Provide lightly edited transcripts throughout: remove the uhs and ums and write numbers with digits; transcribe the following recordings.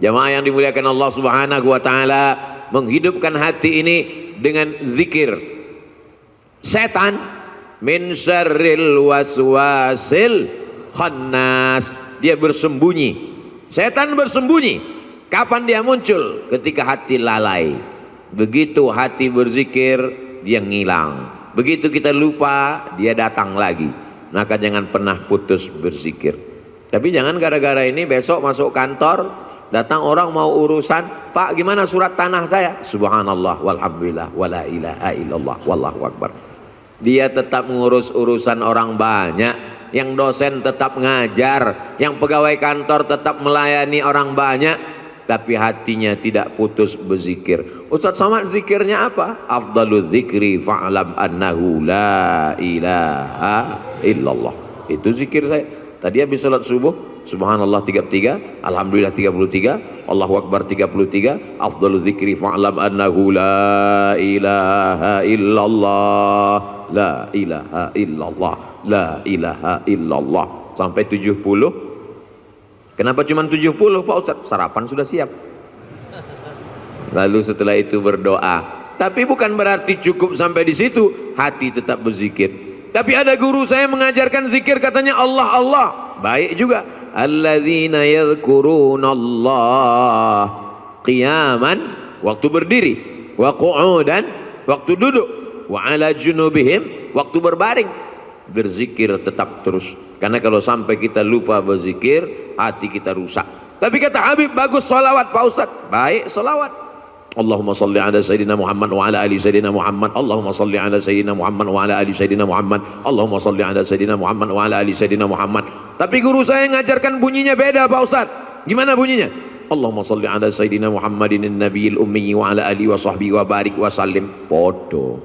Jamaah yang dimuliakan Allah Subhanahu wa taala, menghidupkan hati ini dengan zikir. Setan min syarril waswasil khannas, dia bersembunyi. Setan bersembunyi. Kapan dia muncul? Ketika hati lalai. Begitu hati berzikir, dia ngilang. Begitu kita lupa, dia datang lagi. Maka jangan pernah putus berzikir. Tapi jangan gara-gara ini besok masuk kantor, datang orang mau urusan, Pak gimana surat tanah saya? Subhanallah walhamdulillah wala ilaha illallah wallahu akbar. Dia tetap mengurus urusan orang banyak. Yang dosen tetap ngajar, yang pegawai kantor tetap melayani orang banyak, tapi hatinya tidak putus berzikir. Ustaz Somad zikirnya apa? Afdalul zikri fa'lam annahu la ilaha illallah. Itu zikir saya. Tadi habis salat subuh, subhanallah 33, alhamdulillah 33, Allahu akbar 33, afdalul zikri fa'lam annahu la ilaha illallah, la ilaha illallah, la ilaha illallah, sampai 70. Kenapa cuma 70 Pak Ustaz? Sarapan sudah siap. Lalu setelah itu berdoa. Tapi bukan berarti cukup sampai di situ, hati tetap berzikir. Tapi ada guru saya mengajarkan zikir, katanya Allah Allah. Baik juga. Alladzina yadhkurunallah qiyaman, waktu berdiri, wa qu'udan, waktu duduk, wa ala junubihim, waktu berbaring. Berzikir tetap terus. Karena kalau sampai kita lupa berzikir, hati kita rusak. Tapi kata Habib, bagus solawat Pak Ustaz. Baik solawat. Allahumma salli ala Sayyidina Muhammad wa ala ali Sayyidina Muhammad. Allahumma salli ala Sayyidina Muhammad wa ala ali Sayyidina Muhammad. Allahumma salli ala Sayyidina Muhammad wa ala ali Sayyidina Muhammad. Tapi guru saya ngajarkan bunyinya beda Pak Ustaz. Gimana bunyinya? Allahumma salli ala Sayyidina Muhammadin nabiyil ummi wa ala ali wa sahbihi wa barik wa sallim. Podo.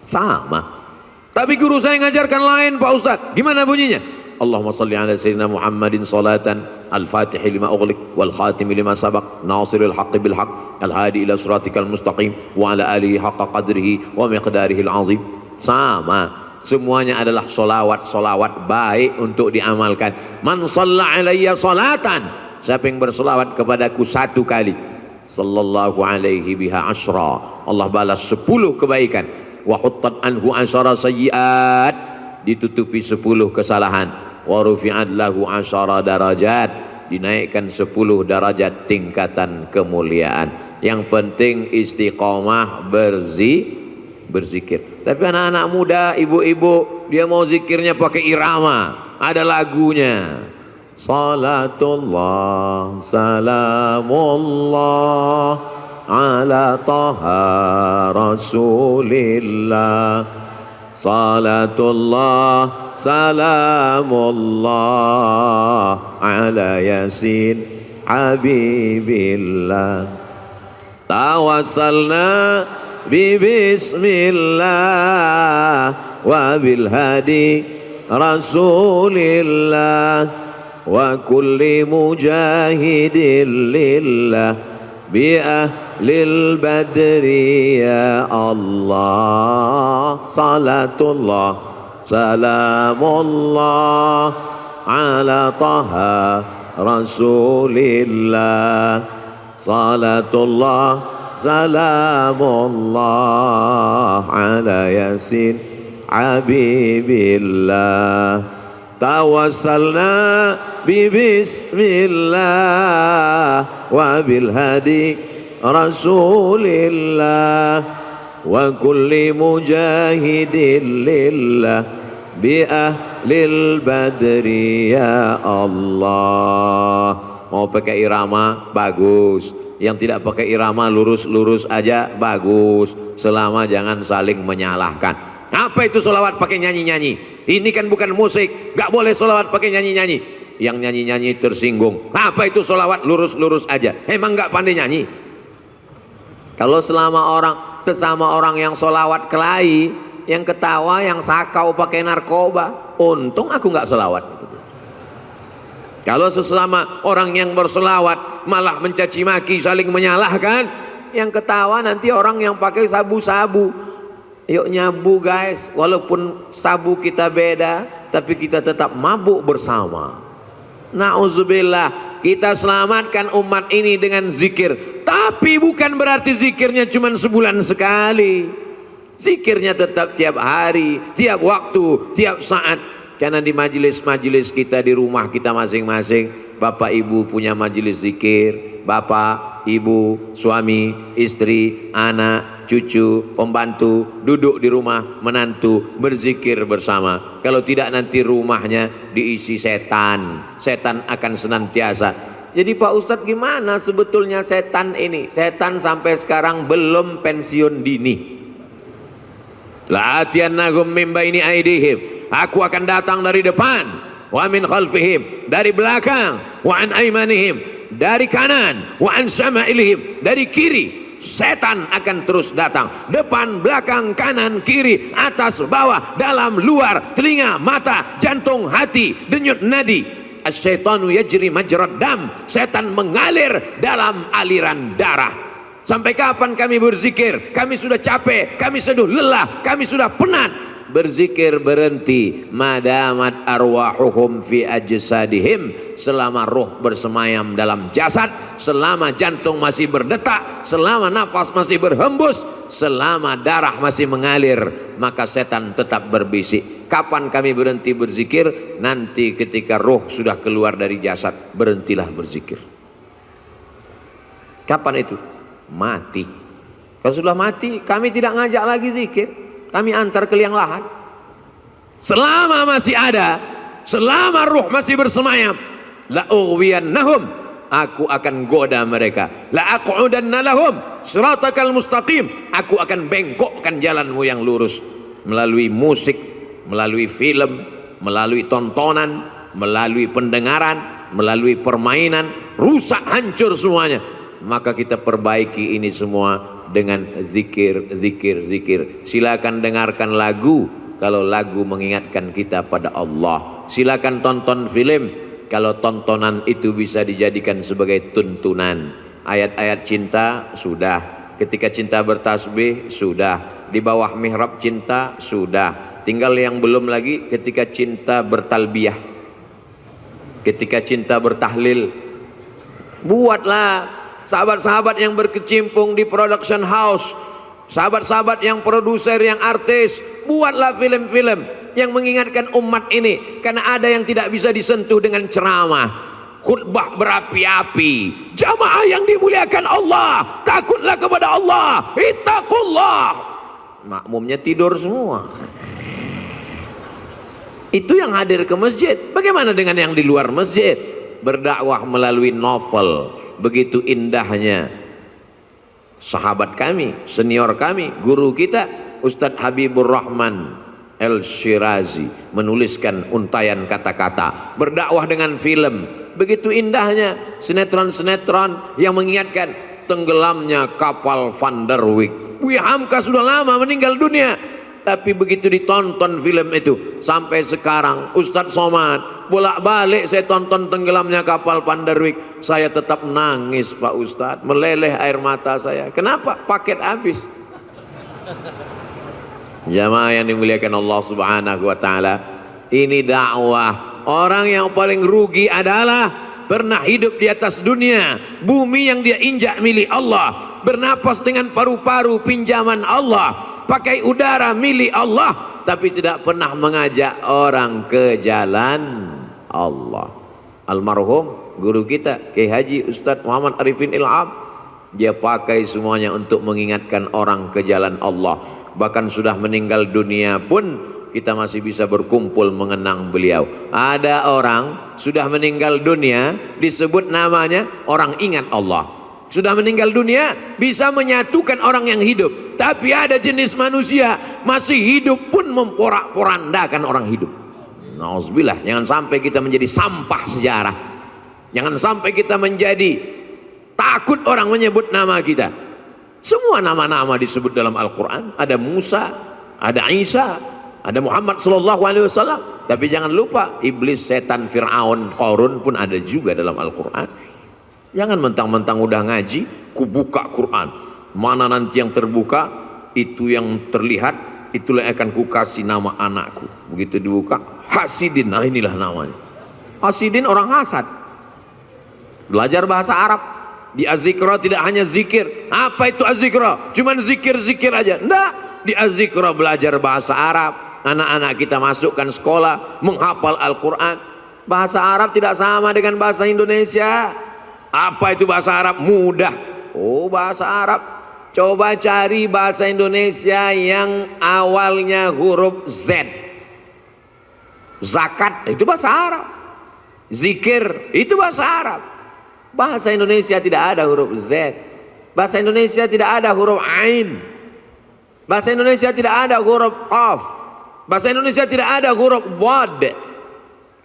Sama. Tapi guru saya ngajarkan lain Pak Ustaz. Gimana bunyinya? Allahumma salli ala Sayyidina Muhammadin salatan al-fatihi lima ughliq wal khatimi lima sabaq nasiril haqqi bil haqq al-hadi ila siratikal mustaqim wa ala alihi haqqa qadrihi wa miqdarihi al-azim. Sama, semuanya adalah solawat baik untuk diamalkan. Man shalla alayya salatan, siapa yang bersolawat kepadaku satu kali, sallallahu alaihi biha asyra, Allah balas 10 kebaikan. Wa huttat anhu asyara sayyiat, ditutupi 10 kesalahan. Wa rufi'at lahu asyara darajat, dinaikkan 10 derajat tingkatan kemuliaan. Yang penting istiqomah berzikir. Tapi anak-anak muda, ibu-ibu, dia mau zikirnya pakai irama, ada lagunya. Salatullah salamullah ala taha rasulillah, salatullah salamullah ala yasin habibillah, tawassalna bi bismillah wa bil hadi rasulillah wa kulli mujahidin lillah bi ahlil badri ya Allah, salatullah salamullah ala taha rasulillah, salatullah salamullah ala yasin habibillah, tawassalna bi bismillah wa bil hadi rasulillah wa kulli mujahidin lillah bi ahlil badri ya Allah. Mau pakai irama bagus, yang tidak pakai irama lurus-lurus aja bagus, selama jangan saling menyalahkan. Apa itu solawat pakai nyanyi-nyanyi? Ini kan bukan musik, gak boleh solawat pakai nyanyi-nyanyi. Yang nyanyi-nyanyi tersinggung. Apa itu solawat lurus-lurus aja? Emang gak pandai nyanyi? Kalau sesama orang yang solawat kelahi, yang ketawa, yang sakau pakai narkoba, untung aku gak solawat. Kalau sesama orang yang bersolawat malah mencaci maki, saling menyalahkan, yang ketawa nanti orang yang pakai sabu-sabu. Yuk nyabu guys, walaupun sabu kita beda, tapi kita tetap mabuk bersama. Na'udzubillah, kita selamatkan umat ini dengan zikir. Tapi bukan berarti zikirnya cuma sebulan sekali. Zikirnya tetap tiap hari, tiap waktu, tiap saat. Karena di majelis-majelis kita, di rumah kita masing-masing, bapak ibu punya majelis zikir. Bapak, ibu, suami, istri, anak, cucu, pembantu duduk di rumah, menantu berzikir bersama. Kalau tidak nanti rumahnya diisi setan. Setan akan senantiasa. Jadi Pak Ustadz, gimana sebetulnya setan ini? Setan sampai sekarang belum pensiun dini. La'atiyannahum min baini aidihim, aku akan datang dari depan, wa min khalfihim, dari belakang, wa an aimanihim, dari kanan, wa an syama'ilihim, dari kiri. Setan akan terus datang, depan, belakang, kanan, kiri, atas, bawah, dalam, luar, telinga, mata, jantung, hati, denyut nadi. Asyaitanu yajri majrad dam, setan mengalir dalam aliran darah. Sampai kapan kami berzikir? Kami sudah capek, kami sudah lelah, kami sudah penat. Berzikir berhenti madamat arwahuhum fi ajsadihim, selama roh bersemayam dalam jasad, selama jantung masih berdetak, selama nafas masih berhembus, selama darah masih mengalir, maka setan tetap berbisik. Kapan kami berhenti berzikir? Nanti ketika roh sudah keluar dari jasad, berhentilah berzikir. Kapan itu? Mati. Kalau sudah mati, kami tidak ngajak lagi zikir, kami antar ke liang lahat. Selama masih ada, selama ruh masih bersemayam, la ughwiyannahum, aku akan goda mereka. La aqudanna lahum siratakal mustaqim, aku akan bengkokkan jalanmu yang lurus. Melalui musik, melalui film, melalui tontonan, melalui pendengaran, melalui permainan, rusak hancur semuanya. Maka kita perbaiki ini semua dengan zikir, zikir, zikir. Silakan dengarkan lagu kalau lagu mengingatkan kita pada Allah. Silakan tonton film kalau tontonan itu bisa dijadikan sebagai tuntunan. Ayat-ayat cinta sudah, ketika cinta bertasbih sudah, di bawah mihrab cinta sudah. Tinggal yang belum lagi ketika cinta bertalbiyah, ketika cinta bertahlil. Buatlah sahabat-sahabat yang berkecimpung di production house, sahabat-sahabat yang produser, yang artis, buatlah film-film yang mengingatkan umat ini. Karena ada yang tidak bisa disentuh dengan ceramah, khutbah berapi-api. Jamaah yang dimuliakan Allah, takutlah kepada Allah, ittaqullah. Makmumnya tidur semua. Itu yang hadir ke masjid. Bagaimana dengan yang di luar masjid? Berdakwah melalui novel. Begitu indahnya sahabat kami, senior kami, guru kita Ustadz Habibur Rahman El-Shirazi menuliskan untayan kata-kata, berdakwah dengan film. Begitu indahnya sinetron-sinetron yang mengingatkan tenggelamnya kapal Van der Wijk. Buya Hamka sudah lama meninggal dunia, tapi begitu ditonton film itu sampai sekarang Ustadz Somad bolak-balik saya tonton tenggelamnya kapal Van der Wijk, saya tetap nangis Pak Ustadz, meleleh air mata saya. Kenapa? Paket habis. Jamaah yang dimuliakan Allah Subhanahu wa taala, ini dakwah. Orang yang paling rugi adalah pernah hidup di atas dunia, bumi yang dia injak milik Allah, bernapas dengan paru-paru pinjaman Allah, pakai udara milik Allah, tapi tidak pernah mengajak orang ke jalan Allah. Almarhum guru kita Kiai Haji Ustadz Muhammad Arifin Ilham, dia pakai semuanya untuk mengingatkan orang ke jalan Allah. Bahkan sudah meninggal dunia pun kita masih bisa berkumpul mengenang beliau. Ada orang sudah meninggal dunia disebut namanya orang ingat Allah. Sudah meninggal dunia bisa menyatukan orang yang hidup. Tapi ada jenis manusia masih hidup pun memporak-porandakan orang hidup. Nauzubillah, jangan sampai kita menjadi sampah sejarah. Jangan sampai kita menjadi takut orang menyebut nama kita. Semua nama-nama disebut dalam Al-Quran. Ada Musa, ada Isa, ada Muhammad sallallahu alaihi wasallam. Tapi jangan lupa iblis, setan, Fir'aun, Qarun pun ada juga dalam Al-Quran. Jangan mentang-mentang udah ngaji, ku buka Quran. Mana nanti yang terbuka, itu yang terlihat, itulah yang akan ku kasih nama anakku. Begitu dibuka, Hasidin, nah inilah namanya. Hasidin orang hasad. Belajar bahasa Arab. Di Az-Zikra tidak hanya zikir. Apa itu Az-Zikra? Cuman zikir-zikir aja. Enggak. Di Az-Zikra belajar bahasa Arab. Anak-anak kita masukkan sekolah, menghafal Al-Quran. Bahasa Arab tidak sama dengan bahasa Indonesia. Apa itu bahasa Arab? Mudah. Oh, bahasa Arab. Coba cari bahasa Indonesia yang awalnya huruf Z. Zakat itu bahasa Arab. Zikir itu bahasa Arab. Bahasa Indonesia tidak ada huruf Z. Bahasa Indonesia tidak ada huruf Ain. Bahasa Indonesia tidak ada huruf Qaf. Bahasa Indonesia tidak ada huruf Wad.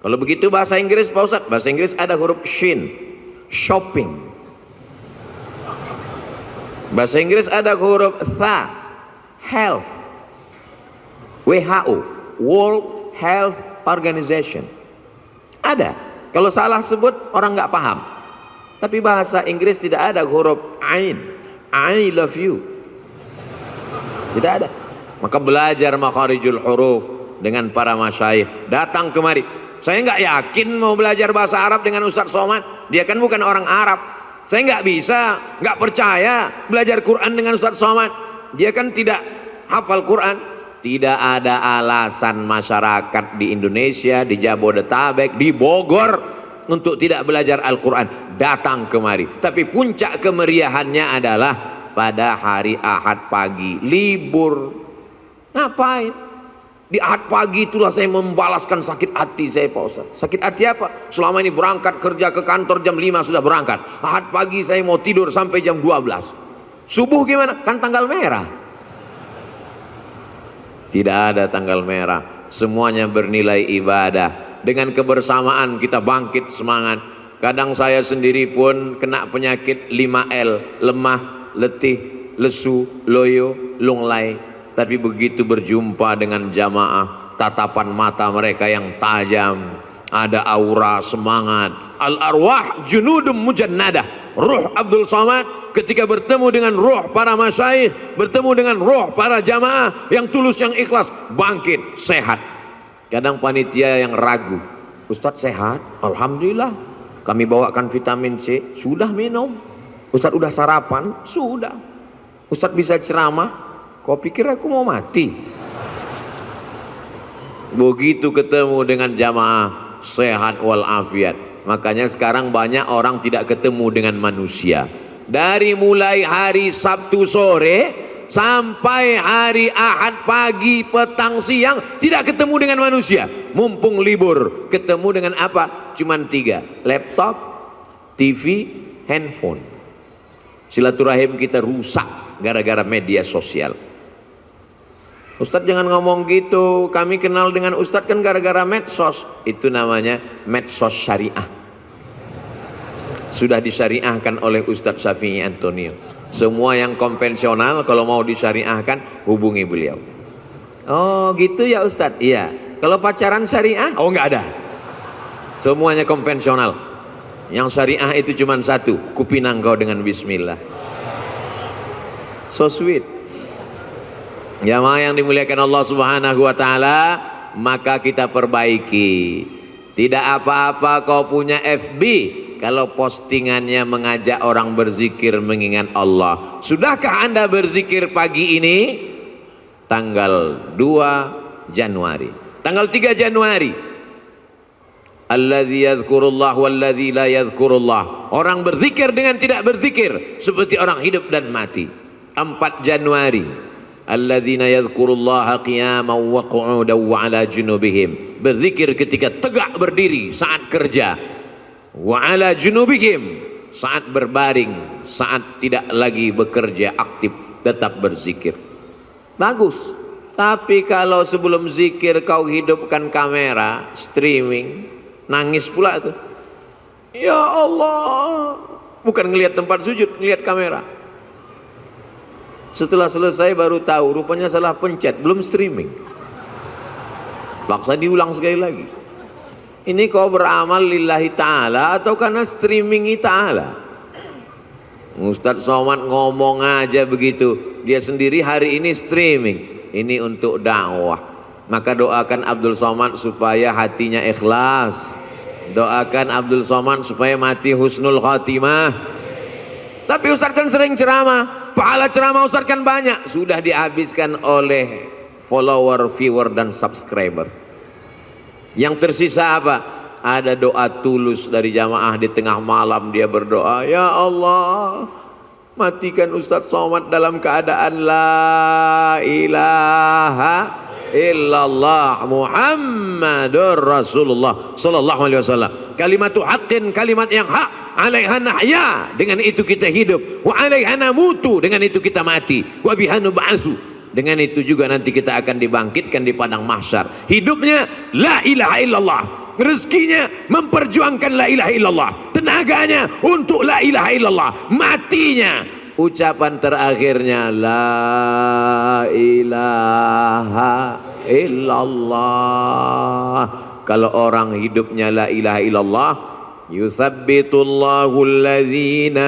Kalau begitu bahasa Inggris, Pak Ustadz, bahasa Inggris ada huruf Shin. Shopping. Bahasa Inggris ada huruf Tha. Health. WHO, World Health Organization. Ada. Kalau salah sebut orang nggak paham. Tapi bahasa Inggris tidak ada huruf Ain. I love you. Tidak ada. Maka belajar makharijul huruf dengan para masyayikh. Datang kemari. Saya nggak yakin mau belajar bahasa Arab dengan Ustaz Somad. Dia kan bukan orang Arab. Saya nggak bisa, nggak percaya belajar Quran dengan Ustaz Somad. Dia kan tidak hafal Quran. Tidak ada alasan masyarakat di Indonesia, di Jabodetabek, di Bogor untuk tidak belajar Al-Quran. Datang kemari. Tapi puncak kemeriahannya adalah pada hari Ahad pagi, libur. Ngapain? Di Ahad pagi itulah saya membalaskan sakit hati saya, Pak Ustaz. Sakit hati apa? Selama ini berangkat kerja ke kantor jam 5 sudah berangkat. Ahad pagi saya mau tidur sampai jam 12. Subuh gimana? Kan tanggal merah. Tidak ada tanggal merah. Semuanya bernilai ibadah. Dengan kebersamaan kita bangkit semangat. Kadang saya sendiri pun kena penyakit 5L, lemah, letih, lesu, loyo, lunglai. Tapi begitu berjumpa dengan jamaah, tatapan mata mereka yang tajam, ada aura semangat. Al-arwah junudum mujannadah. Ruh Abdul Somad ketika bertemu dengan ruh para masyayikh, bertemu dengan ruh para jamaah yang tulus, yang ikhlas, bangkit, sehat. Kadang panitia yang ragu, Ustadz sehat? Alhamdulillah. Kami bawakan vitamin C, sudah minum. Ustadz udah sarapan? Sudah. Ustadz bisa ceramah? Kau pikir aku mau mati? Begitu ketemu dengan jamaah, sehat walafiat. Makanya sekarang banyak orang tidak ketemu dengan manusia. Dari mulai hari Sabtu sore sampai hari Ahad pagi, petang, siang tidak ketemu dengan manusia. Mumpung libur, ketemu dengan apa? Cuman 3, laptop, TV, handphone. Silaturahim kita rusak gara-gara media sosial. Ustadz jangan ngomong gitu, kami kenal dengan Ustadz kan gara-gara medsos. Itu namanya medsos syariah. Sudah disyariahkan oleh Ustadz Syafi'i Antonio. Semua yang konvensional kalau mau disyariahkan hubungi beliau. Oh gitu ya Ustadz? Iya. Kalau pacaran syariah? Oh nggak ada. Semuanya konvensional. Yang syariah itu cuma satu, kupinang kau dengan bismillah. So sweet. Jamaah yang dimuliakan Allah Subhanahu wa taala, maka kita perbaiki. Tidak apa-apa kau punya FB kalau postingannya mengajak orang berzikir mengingat Allah. Sudahkah Anda berzikir pagi ini? Tanggal 2 Januari. Tanggal 3 Januari. Alladzi yadhkurullah walladzi la yadhkurullah. Orang berzikir dengan tidak berzikir seperti orang hidup dan mati. 4 Januari. Alladzina yadhkurullaha qiyaman wa qu'udan wa 'ala junubihim. Berzikir ketika tegak berdiri saat kerja. Wa 'ala junubihim, saat berbaring, saat tidak lagi bekerja aktif, tetap berzikir. Bagus. Tapi kalau sebelum zikir kau hidupkan kamera, streaming, nangis pula tuh. Ya Allah, bukan ngelihat tempat sujud, ngelihat kamera. Setelah selesai baru tahu rupanya salah pencet, belum streaming. Paksa diulang sekali lagi. Ini kau beramal lillahi ta'ala atau karena streamingi ta'ala? Ustadz Somad ngomong aja begitu, dia sendiri hari ini streaming. Ini untuk dakwah. Maka doakan Abdul Somad supaya hatinya ikhlas, Doakan Abdul Somad supaya mati husnul khatimah. Tapi Ustaz kan sering ceramah, pahala ceramah Ustaz kan banyak, sudah dihabiskan oleh follower, viewer dan subscriber. Yang tersisa apa? Ada doa tulus dari jamaah di tengah malam, dia berdoa, ya Allah, matikan Ustaz Somad dalam keadaan la ilaha illallah Muhammadur Rasulullah sallallahu alaihi wasallam. Kalimatu haqqin, kalimat yang hak, alaiha nahya, dengan itu kita hidup, wa alaiha namutu, dengan itu kita mati, wa biha nub'atsu, dengan itu juga nanti kita akan dibangkitkan di padang mahsyar. Hidupnya la ilaha illallah, rezekinya memperjuangkan la ilaha illallah, tenaganya untuk la ilaha illallah, matinya ucapan terakhirnya la ilaha illallah. Kalau orang hidupnya la ilaha illallah, yusabbitullahu alladzina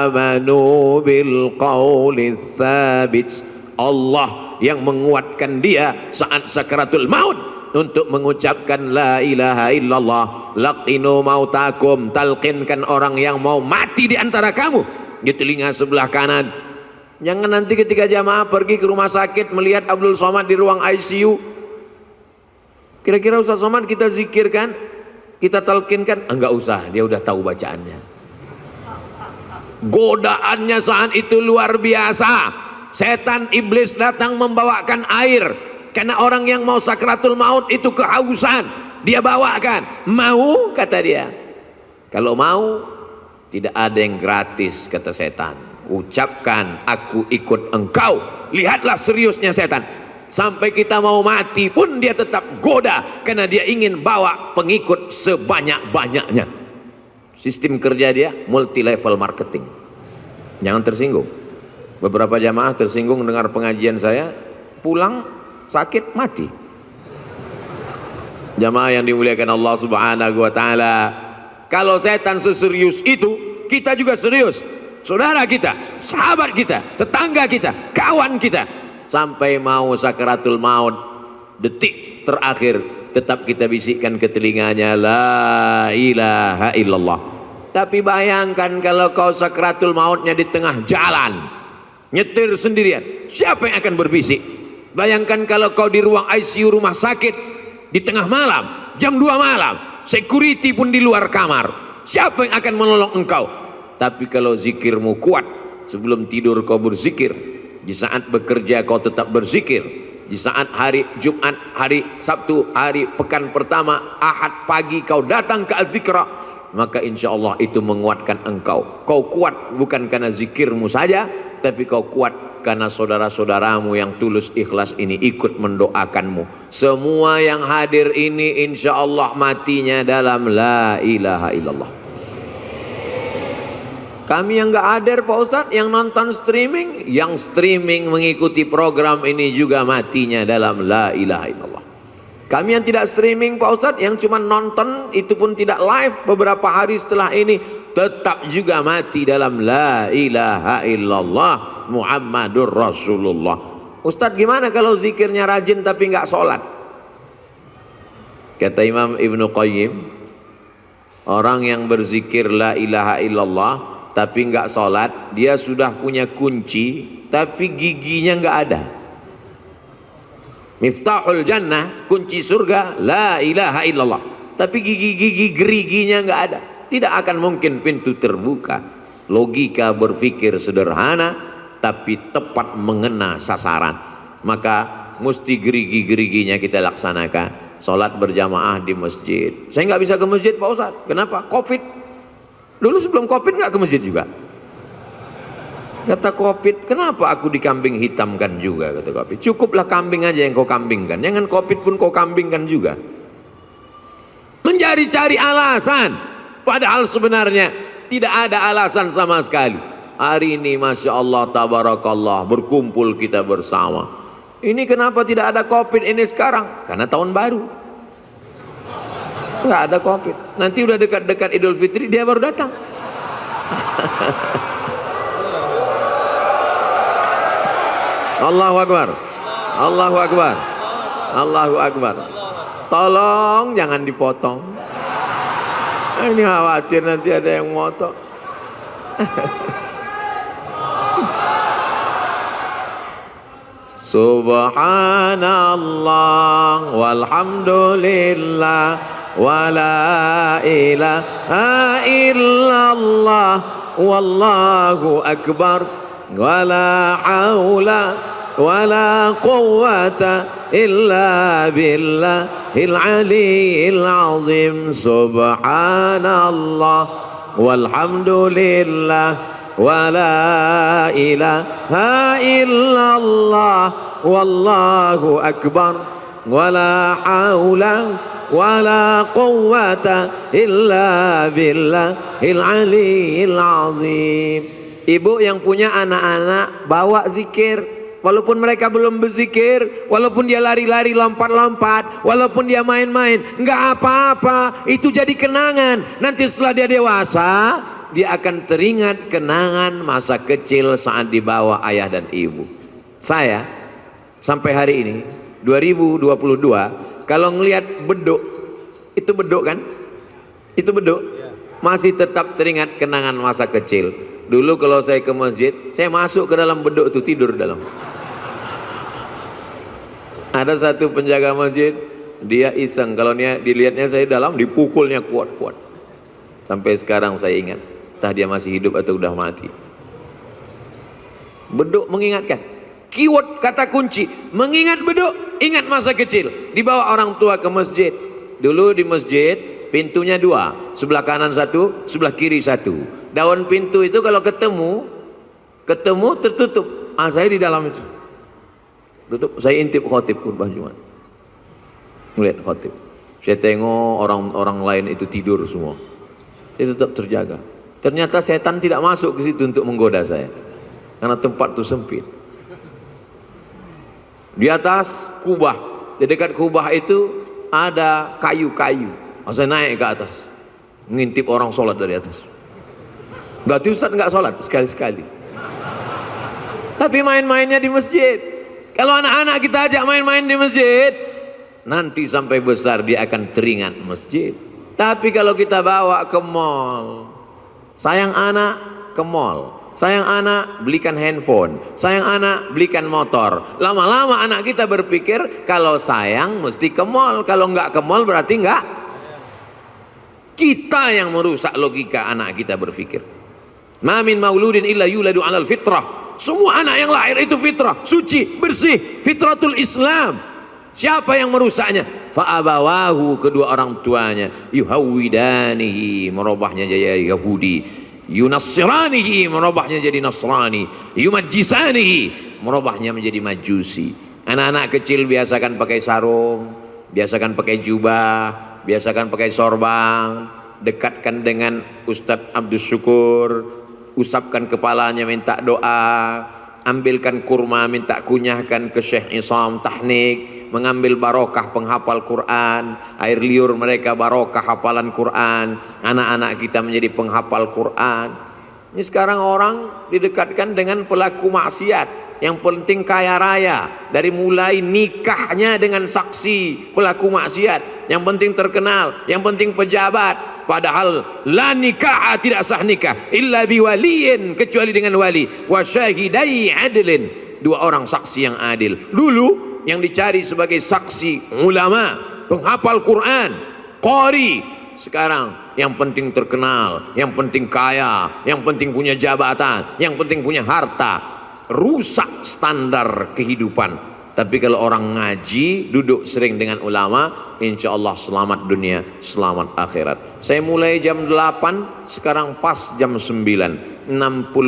amanu bil qawlis sabit, Allah yang menguatkan dia saat sakaratul maut untuk mengucapkan la ilaha illallah. Laqinu mautakum, talqinkan orang yang mau mati di antara kamu di telinga sebelah kanan. Jangan nanti ketika jamaah pergi ke rumah sakit melihat Abdul Somad di ruang ICU, kira-kira Ustaz Somad kita zikirkan, kita talqinkan? Enggak usah, dia udah tahu bacaannya. Godaannya saat itu luar biasa. Setan iblis datang membawakan air, karena orang yang mau sakratul maut itu kehausan, dia bawakan. Mau, kata dia. Kalau mau, tidak ada yang gratis, kata setan. Ucapkan aku ikut engkau. Lihatlah seriusnya setan. Sampai kita mau mati pun dia tetap goda, karena dia ingin bawa pengikut sebanyak-banyaknya. Sistem kerja dia multi level marketing. Jangan tersinggung. Beberapa jamaah tersinggung dengar pengajian saya, pulang sakit mati. Jamaah yang dimuliakan Allah Subhanahu wa taala, kalau setan seserius itu, kita juga serius. Saudara kita, sahabat kita, tetangga kita, kawan kita, sampai mau sakaratul maut, detik terakhir tetap kita bisikkan ke telinganya la ilaha illallah. Tapi bayangkan kalau kau sakaratul mautnya di tengah jalan, nyetir sendirian, siapa yang akan berbisik? Bayangkan kalau kau di ruang ICU rumah sakit di tengah malam, jam 2 malam, security pun di luar kamar, siapa yang akan menolong engkau? Tapi kalau zikirmu kuat, sebelum tidur kau berzikir, di saat bekerja kau tetap berzikir, di saat hari Jumat, hari Sabtu, hari pekan pertama, Ahad pagi kau datang ke Az-Zikra, maka insya Allah itu menguatkan engkau. Kau kuat bukan karena zikirmu saja, tapi kau kuat karena saudara-saudaramu yang tulus ikhlas ini ikut mendoakanmu. Semua yang hadir ini insya Allah matinya dalam la ilaha illallah. Kami yang gak hadir Pak Ustadz, yang nonton streaming, yang streaming mengikuti program ini juga matinya dalam la ilaha illallah. Kami yang tidak streaming Pak Ustadz, yang cuma nonton, itu pun tidak live, beberapa hari setelah ini tetap juga mati dalam la ilaha illallah Muhammadur Rasulullah. Ustadz gimana kalau zikirnya rajin tapi nggak sholat? Kata Imam Ibnu Qayyim, orang yang berzikir la ilaha illallah tapi nggak sholat, dia sudah punya kunci tapi giginya nggak ada. Miftahul jannah, kunci surga, la ilaha illallah, tapi gigi-gigi geriginya nggak ada, tidak akan mungkin pintu terbuka. Logika berpikir sederhana tapi tepat mengena sasaran. Maka mesti gerigi-geriginya kita laksanakan. Sholat berjamaah di masjid. Saya nggak bisa ke masjid Pak Ustadz. Kenapa? Covid. Dulu sebelum Covid nggak ke masjid juga. Kata Covid, kenapa aku dikambing hitamkan juga? Kata Covid, cukuplah kambing aja yang kau kambingkan, jangan Covid pun kau kambingkan juga. Mencari-cari alasan, padahal sebenarnya tidak ada alasan sama sekali. Hari ini Masya Allah Tabarakallah, berkumpul kita bersama. Ini kenapa tidak ada Covid ini sekarang? Karena tahun baru nggak ada Covid. Nanti udah dekat-dekat Idul Fitri dia baru datang. Allahu Akbar, Allahu Akbar, Allahu Akbar. Tolong jangan dipotong. Ini khawatir nanti ada yang moto. Subhanallah walhamdulillah wala ilaha illallah wallahu akbar wala haula wala quwwata illa billahil aliyyil azim. Subhanallah walhamdulillah wala ilaha illallah wallahu akbar wala haula wala quwwata illa billahil aliyyil azim. Ibu yang punya anak-anak, bawa zikir walaupun mereka belum berzikir, walaupun dia lari-lari lompat-lompat, walaupun dia main-main, enggak apa-apa, itu jadi kenangan. Nanti setelah dia dewasa, dia akan teringat kenangan masa kecil saat dibawa ayah dan ibu. Saya sampai hari ini 2022 kalau ngelihat beduk, itu beduk kan? Itu beduk, masih tetap teringat kenangan masa kecil. Dulu kalau saya ke masjid, saya masuk ke dalam beduk itu, tidur dalam. Ada satu penjaga masjid, dia iseng, kalau dilihatnya saya dalam, dipukulnya kuat-kuat. Sampai sekarang saya ingat, entah dia masih hidup atau udah mati. Beduk mengingatkan. Keyword kata kunci, mengingat beduk, ingat masa kecil. Dibawa orang tua ke masjid. Dulu di masjid pintunya dua, sebelah kanan satu, sebelah kiri satu. Daun pintu itu kalau ketemu tertutup. Saya di dalam itu. Tutup, saya intip khotib khutbah Jumat. Melihat khotib. Saya tengok orang-orang lain itu tidur semua. Dia tetap terjaga. Ternyata setan tidak masuk ke situ untuk menggoda saya. Karena tempat itu sempit. Di atas kubah, di dekat kubah itu ada kayu-kayu. Saya naik ke atas, ngintip orang sholat dari atas. Berarti Ustaz nggak sholat sekali-sekali. Tapi main-mainnya di masjid. Kalau anak-anak kita ajak main-main di masjid, nanti sampai besar dia akan teringat masjid. Tapi kalau kita bawa ke mall, sayang anak ke mall, sayang anak belikan handphone, sayang anak belikan motor. Lama-lama anak kita berpikir kalau sayang mesti ke mall, kalau nggak ke mall berarti nggak. Kita yang merusak logika anak kita berpikir. Ma min mauludin illa yuladu 'alal fitrah. Semua anak yang lahir itu fitrah, suci, bersih, fitratul Islam. Siapa yang merusaknya? Fa'abawahu, kedua orang tuanya, yuhawwidanihi, merubahnya jadi Yahudi, yunassiranihi, merubahnya jadi Nasrani, yumajjisanihi, merubahnya menjadi Majusi. Anak-anak kecil biasakan pakai sarung, biasakan pakai jubah, biasakan pakai sorban, dekatkan dengan Ustadz Abdus Syukur, usapkan kepalanya minta doa, ambilkan kurma minta kunyahkan ke Syekh Isam Tahnik, mengambil barokah penghafal Quran, air liur mereka barokah hafalan Quran, anak-anak kita menjadi penghafal Quran. Ini sekarang orang didekatkan dengan pelaku maksiat, yang penting kaya raya, dari mulai nikahnya dengan saksi pelaku maksiat, yang penting terkenal, yang penting pejabat. Padahal la nikah, tidak sah nikah illa biwaliyin, kecuali dengan wali, wa syahidai adlin, dua orang saksi yang adil. Dulu yang dicari sebagai saksi ulama, penghafal Quran, qari. Sekarang yang penting terkenal, yang penting kaya, yang penting punya jabatan, yang penting punya harta. Rusak standar kehidupan. Tapi kalau orang ngaji, duduk sering dengan ulama, insya Allah selamat dunia, selamat akhirat. Saya mulai jam 8, sekarang pas jam 9, 60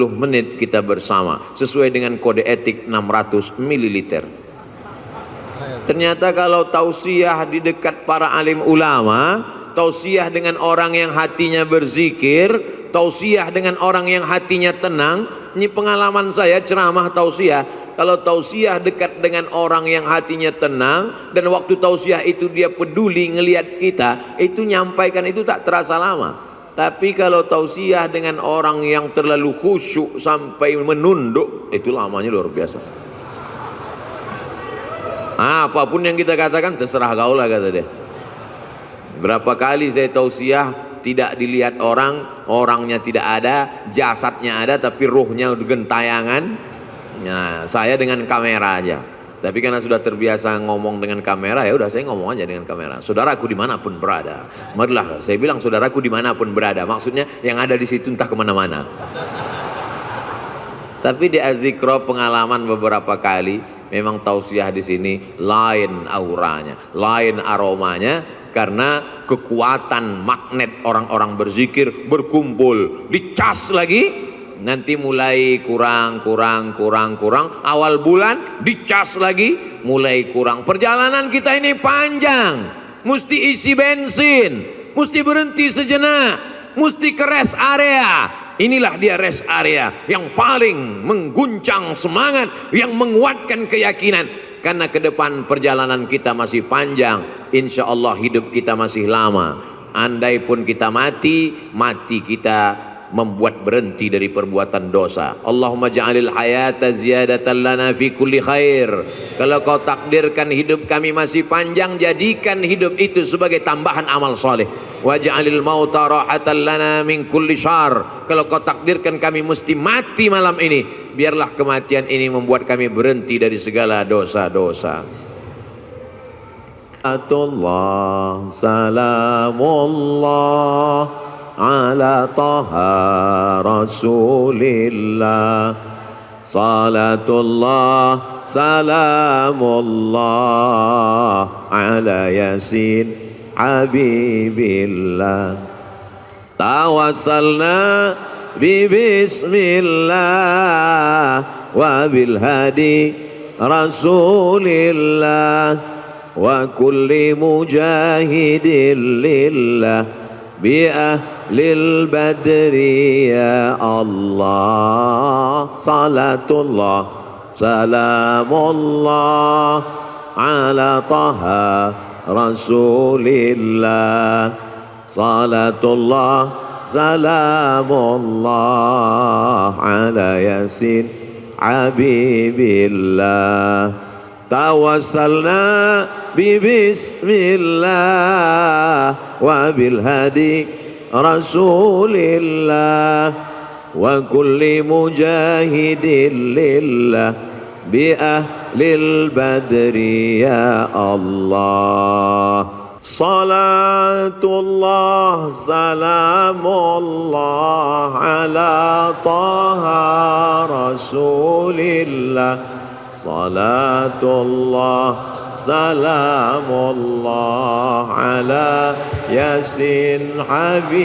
menit kita bersama, sesuai dengan kode etik 600 ml. Ternyata kalau tausiah di dekat para alim ulama, tausiah dengan orang yang hatinya berzikir, tausiah dengan orang yang hatinya tenang. Ini pengalaman saya ceramah tausiah. Kalau tausiah dekat dengan orang yang hatinya tenang, dan waktu tausiah itu dia peduli ngelihat kita, itu nyampaikan itu tak terasa lama. Tapi kalau tausiah dengan orang yang terlalu khusyuk sampai menunduk, itu lamanya luar biasa. Apapun yang kita katakan terserah kau lah, kata dia. Berapa kali saya tausiah tidak dilihat orang, orangnya tidak ada, jasadnya ada tapi ruhnya gentayangan. Nah, saya dengan kamera aja. Tapi karena sudah terbiasa ngomong dengan kamera, ya udah saya ngomong aja dengan kamera. Saudaraku dimanapun berada, marilah saya bilang saudaraku dimanapun berada. Maksudnya yang ada di situ entah kemana-mana. Tapi di Azikro pengalaman beberapa kali, memang tausiah di sini lain auranya, lain aromanya, karena kekuatan magnet orang-orang berzikir berkumpul, dicas lagi. Nanti mulai kurang, awal bulan dicas lagi, mulai kurang. Perjalanan kita ini panjang, mesti isi bensin, mesti berhenti sejenak, mesti ke rest area. Inilah dia rest area yang paling mengguncang semangat, yang menguatkan keyakinan. Karena ke depan perjalanan kita masih panjang, insya Allah hidup kita masih lama. Andai pun kita mati, mati kita membuat berhenti dari perbuatan dosa. Allahumma ja'alil hayata ziyadatan lana fi kulli khair. Kalau kau takdirkan hidup kami masih panjang, jadikan hidup itu sebagai tambahan amal soleh. Waj'alil mauta rahatan lana min kulli syarr. Kalau kau takdirkan kami mesti mati malam ini, biarlah kematian ini membuat kami berhenti dari segala dosa-dosa. Salatullah salamullah ala taha rasulillah. Salatullah salamullah ala yasin habibillah. Tawassalna bi bismillah wa bil hadi rasulillah wa kulli mujahidin lillah bi ahlil badri ya Allah. Salatullah salamullah ala taha rasulillah. Salatullah salamullah ala yasin habibillah. Tawassalna bi bismillah wa bil hadi rasulillah wa kulli mujahidin lillah bi ahlil badri ya Allah. Salatullah salamullah ala taha rasulillah. Salatullah salamullah ala yasin habibillah.